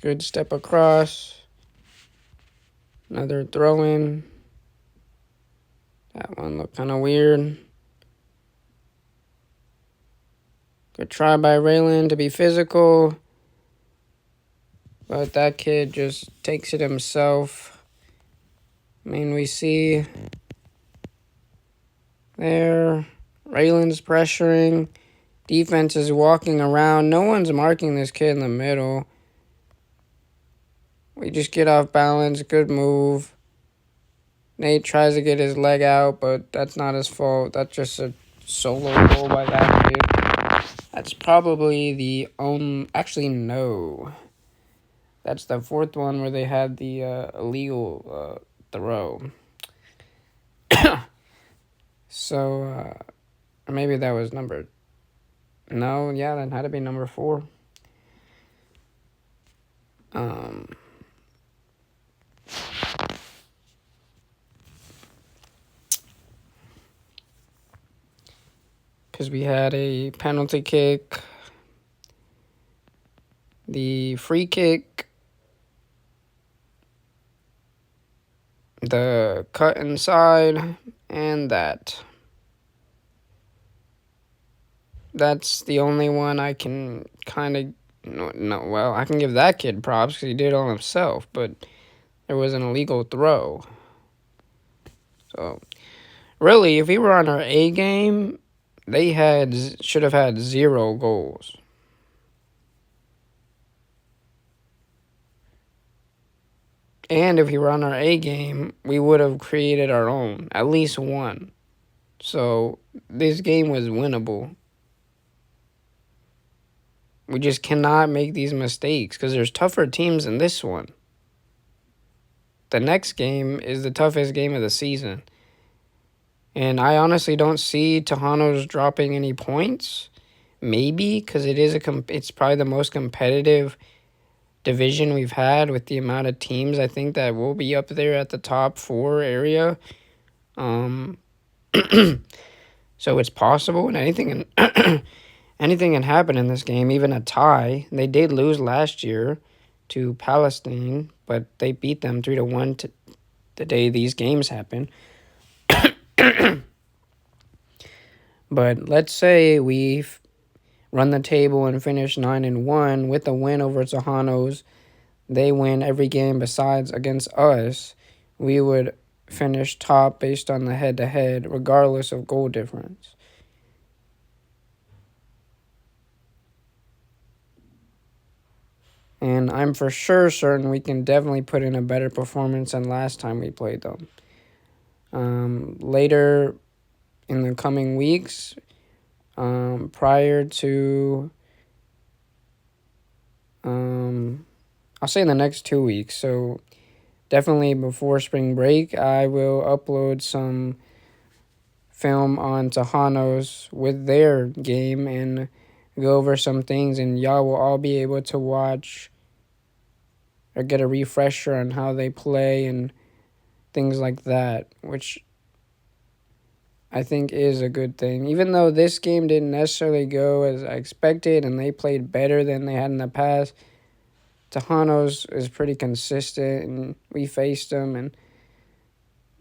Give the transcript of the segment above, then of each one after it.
Good step across. Another throw in. That one looked kind of weird. Good try by Raylan to be physical. But that kid just takes it himself. I mean, we see there Raylan's pressuring. Defense is walking around. No one's marking this kid in the middle. We just get off balance. Good move. Nate tries to get his leg out, but that's not his fault. That's just a solo goal by that kid. That's probably the only... Actually, no. That's the fourth one where they had the illegal throw. So, or maybe that was number... No, yeah, that had to be number 4. Because we had a penalty kick, the free kick, the cut inside, and that. That's the only one I can kind of... No, well, I can give that kid props because he did it all himself, but there was an illegal throw. So, really, if we were on our A game, they should have had 0 goals. And if we were on our A game, we would have created our own, at least one. So, this game was winnable. We just cannot make these mistakes because there's tougher teams than this one. The next game is the toughest game of the season. And I honestly don't see Tejanos dropping any points. Maybe, because it's probably the most competitive division we've had with the amount of teams. I think that will be up there at the top 4 area. So it's possible, and anything can happen in this game, even a tie. They did lose last year to Palestine, but they beat them 3-1 the day these games happen. But let's say we run the table and finish 9-1 with a win over Tejanos. They win every game besides against us. We would finish top based on the head-to-head, regardless of goal difference. And I'm for sure certain we can definitely put in a better performance than last time we played them. Later in the coming weeks, prior to, I'll say in the next 2 weeks, so definitely before spring break, I will upload some film on Tejanos with their game and go over some things, and y'all will all be able to watch or get a refresher on how they play and things like that, which I think is a good thing. Even though this game didn't necessarily go as I expected and they played better than they had in the past, Tejanos is pretty consistent, and we faced them, and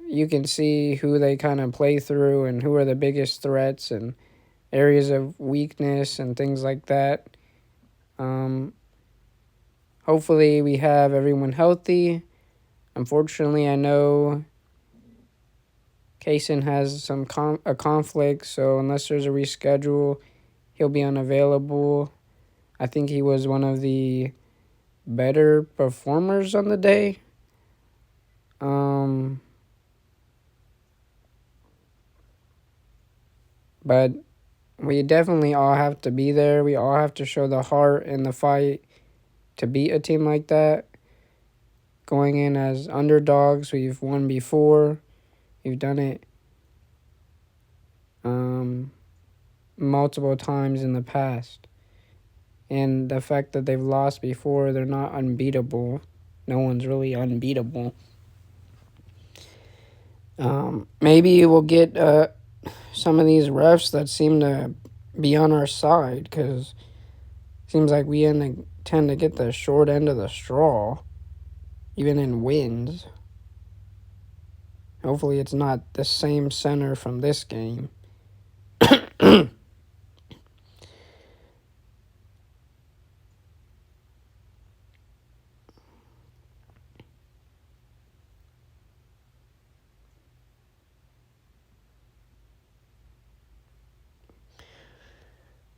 you can see who they kind of play through and who are the biggest threats and areas of weakness and things like that. Hopefully we have everyone healthy. Unfortunately, I know Kaysen has a conflict, so unless there's a reschedule, he'll be unavailable. I think he was one of the better performers on the day. But we definitely all have to be there. We all have to show the heart in the fight to beat a team like that. Going in as underdogs, we've won before. We've done it multiple times in the past. And the fact that they've lost before, they're not unbeatable. No one's really unbeatable. Maybe we'll get some of these refs that seem to be on our side, because Seems like we tend to get the short end of the straw, even in wins. Hopefully, it's not the same center from this game.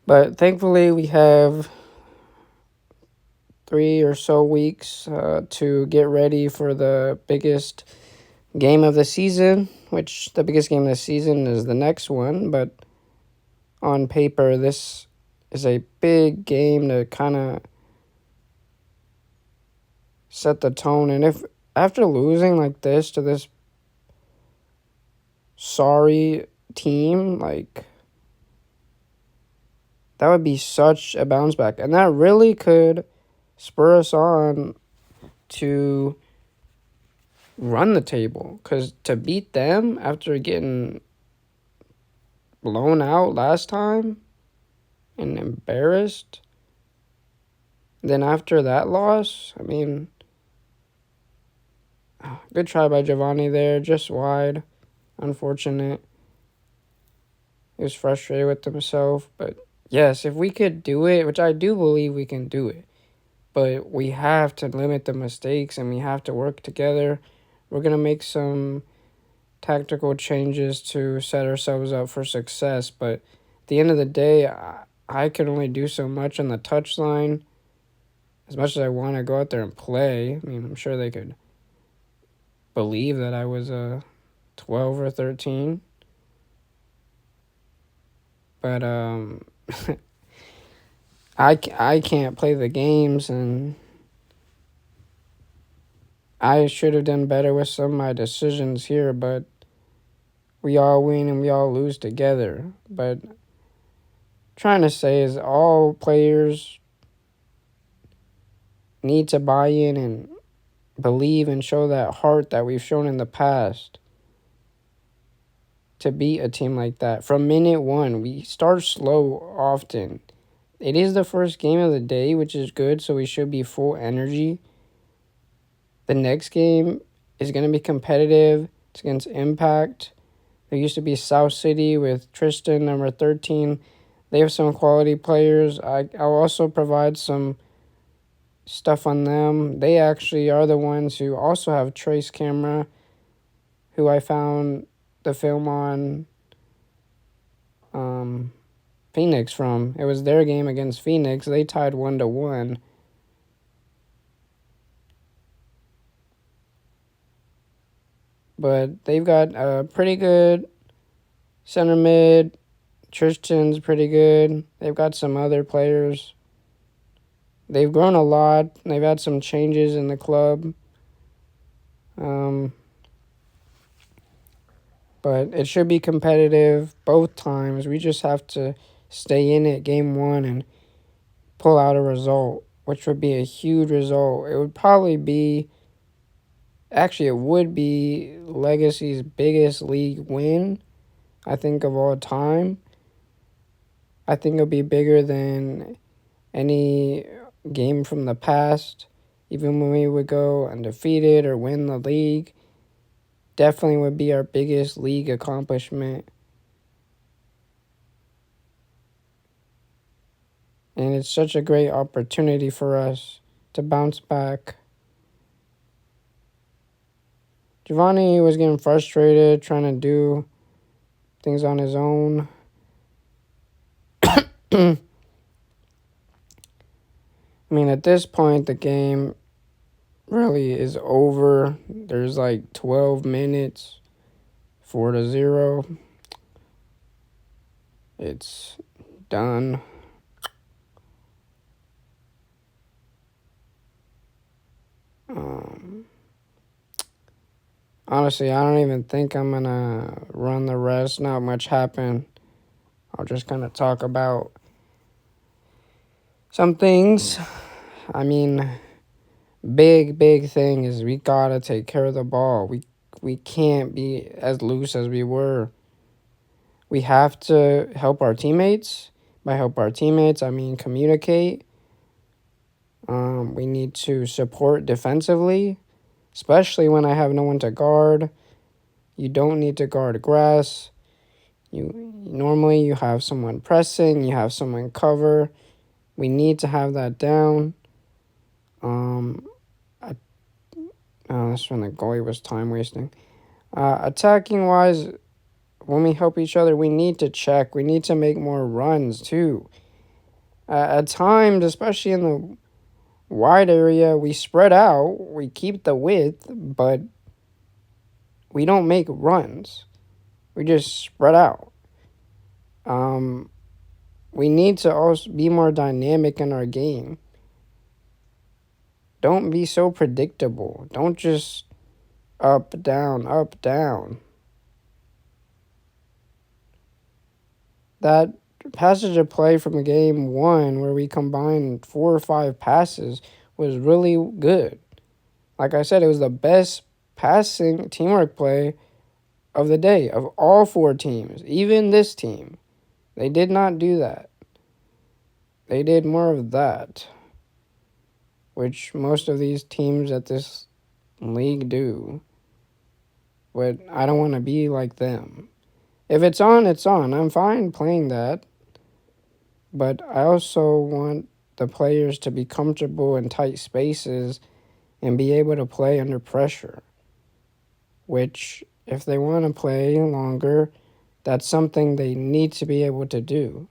But thankfully, we have 3 or so weeks to get ready for the biggest game of the season, which the biggest game of the season is the next one. But on paper, this is a big game to kind of set the tone. And if after losing like this to this sorry team, like, that would be such a bounce back. And that really could spur us on to run the table. Because to beat them after getting blown out last time and embarrassed, then after that loss, I mean, good try by Giovanni there, just wide. Unfortunate. He was frustrated with himself. But yes, if we could do it, which I do believe we can do it, but we have to limit the mistakes and we have to work together. We're going to make some tactical changes to set ourselves up for success. But at the end of the day, I can only do so much on the touchline. As much as I want to go out there and play, I mean, I'm sure they could believe that I was a 12 or 13. But I can't play the games, and I should have done better with some of my decisions here, but we all win and we all lose together. But trying to say is all players need to buy in and believe and show that heart that we've shown in the past to beat a team like that. From minute one, we start slow often. It is the first game of the day, which is good, so we should be full energy. The next game is going to be competitive. It's against Impact. There used to be South City with Tristan, number 13. They have some quality players. I'll also provide some stuff on them. They actually are the ones who also have Trace Camera, who I found the film on Phoenix from. It was their game against Phoenix. They tied 1-1. But they've got a pretty good center mid. Tristan's pretty good. They've got some other players. They've grown a lot. They've had some changes in the club. But it should be competitive both times. We just have to stay in it game one and pull out a result, which would be a huge result. It would probably be, actually it would be Legacy's biggest league win, I think, of all time. I think it'll be bigger than any game from the past, even when we would go undefeated or win the league. Definitely would be our biggest league accomplishment. And it's such a great opportunity for us to bounce back. Giovanni was getting frustrated trying to do things on his own. I mean, at this point, the game really is over. There's like 12 minutes, 4-0. It's done. Honestly, I don't even think I'm gonna run the rest. Not much happened. I'll just kind of talk about some things. I mean, big thing is we gotta take care of the ball. We can't be as loose as we were. We have to help our teammates. By help our teammates, I mean communicate. We need to support defensively, especially when I have no one to guard. You don't need to guard grass. You have someone pressing, you have someone cover. We need to have that down. I, that's when the goalie was time wasting. Attacking wise, when we help each other, we need to check. We need to make more runs too. At times, especially in the wide area, we spread out. We keep the width, but we don't make runs. We just spread out. We need to also be more dynamic in our game. Don't be so predictable. Don't just up, down, up, down. That passage of play from game one where we combined 4 or 5 passes was really good. Like I said, it was the best passing teamwork play of the day of all 4 teams, even this team. They did not do that. They did more of that, which most of these teams at this league do. But I don't want to be like them. If it's on, it's on. I'm fine playing that. But I also want the players to be comfortable in tight spaces and be able to play under pressure. Which, if they want to play longer, that's something they need to be able to do.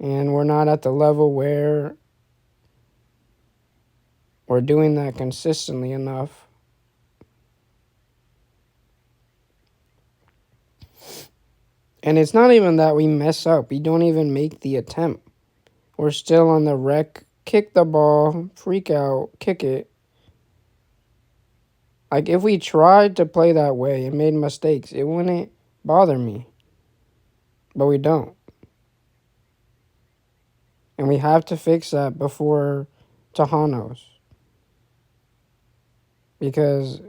And we're not at the level where we're doing that consistently enough. And it's not even that we mess up. We don't even make the attempt. We're still on the wreck. Kick the ball, freak out, kick it. Like, if we tried to play that way and made mistakes, it wouldn't bother me. But we don't. And we have to fix that before Tejanos. Because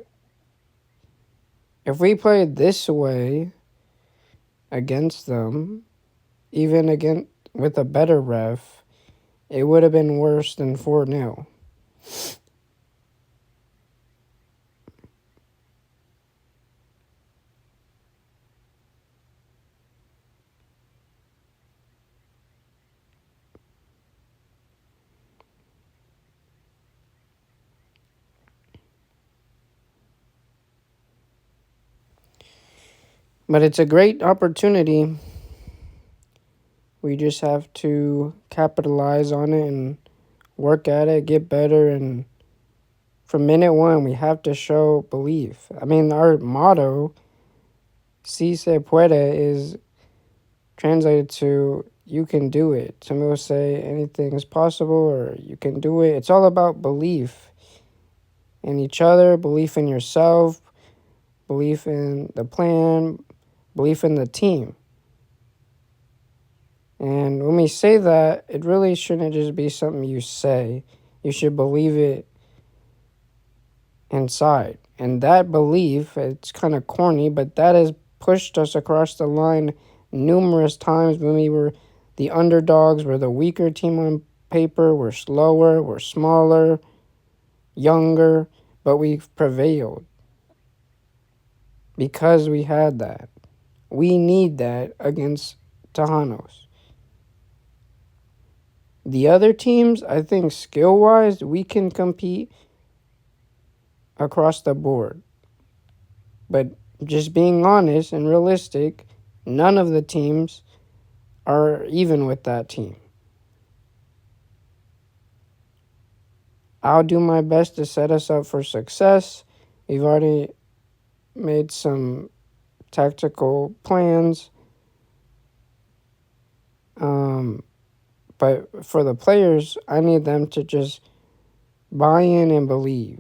if we played this way against them, even against with a better ref, it would have been worse than 4-0. But it's a great opportunity. We just have to capitalize on it and work at it, get better, and from minute one, we have to show belief. I mean, our motto, Si se puede, is translated to you can do it. Some people say anything is possible or you can do it. It's all about belief in each other, belief in yourself, belief in the plan, belief in the team. And when we say that, it really shouldn't just be something you say. You should believe it inside. And that belief, it's kind of corny, but that has pushed us across the line numerous times when we were the underdogs, we're the weaker team on paper, we're slower, we're smaller, younger, but we've prevailed because we had that. We need that against Tejanos. The other teams, I think skill-wise, we can compete across the board. But just being honest and realistic, none of the teams are even with that team. I'll do my best to set us up for success. We've already made some tactical plans. But for the players, I need them to just buy in and believe.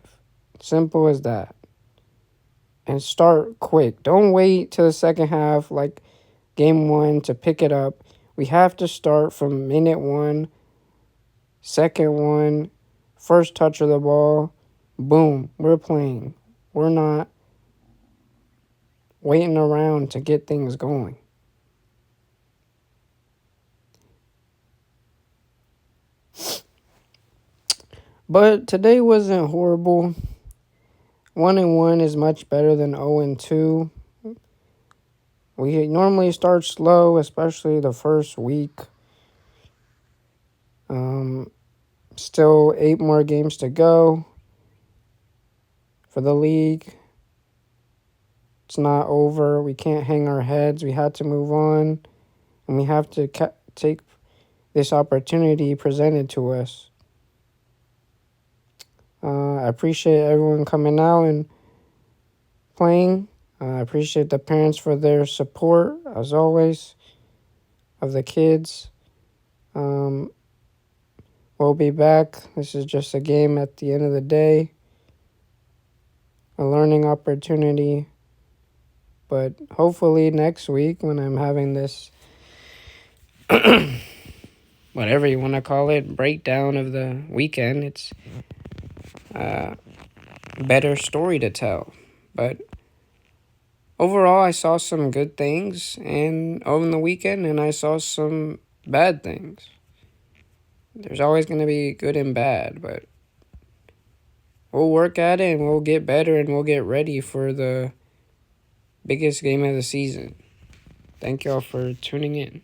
Simple as that. And start quick. Don't wait till the second half like game 1 to pick it up. We have to start from minute 1, second 1, first touch of the ball. Boom, we're playing. We're not waiting around to get things going. But today wasn't horrible. 1-1 is much better than 0-2. We normally start slow, especially the first week. Still 8 more games to go for the league. It's not over. We can't hang our heads. We had to move on, and we have to take this opportunity presented to us. I appreciate everyone coming out and playing. I appreciate the parents for their support, as always, of the kids. We'll be back. This is just a game at the end of the day, a learning opportunity. But hopefully next week when I'm having this, whatever you want to call it, breakdown of the weekend, it's a better story to tell. But overall, I saw some good things over the weekend, and I saw some bad things. There's always going to be good and bad, but we'll work at it and we'll get better and we'll get ready for the biggest game of the season. Thank y'all for tuning in.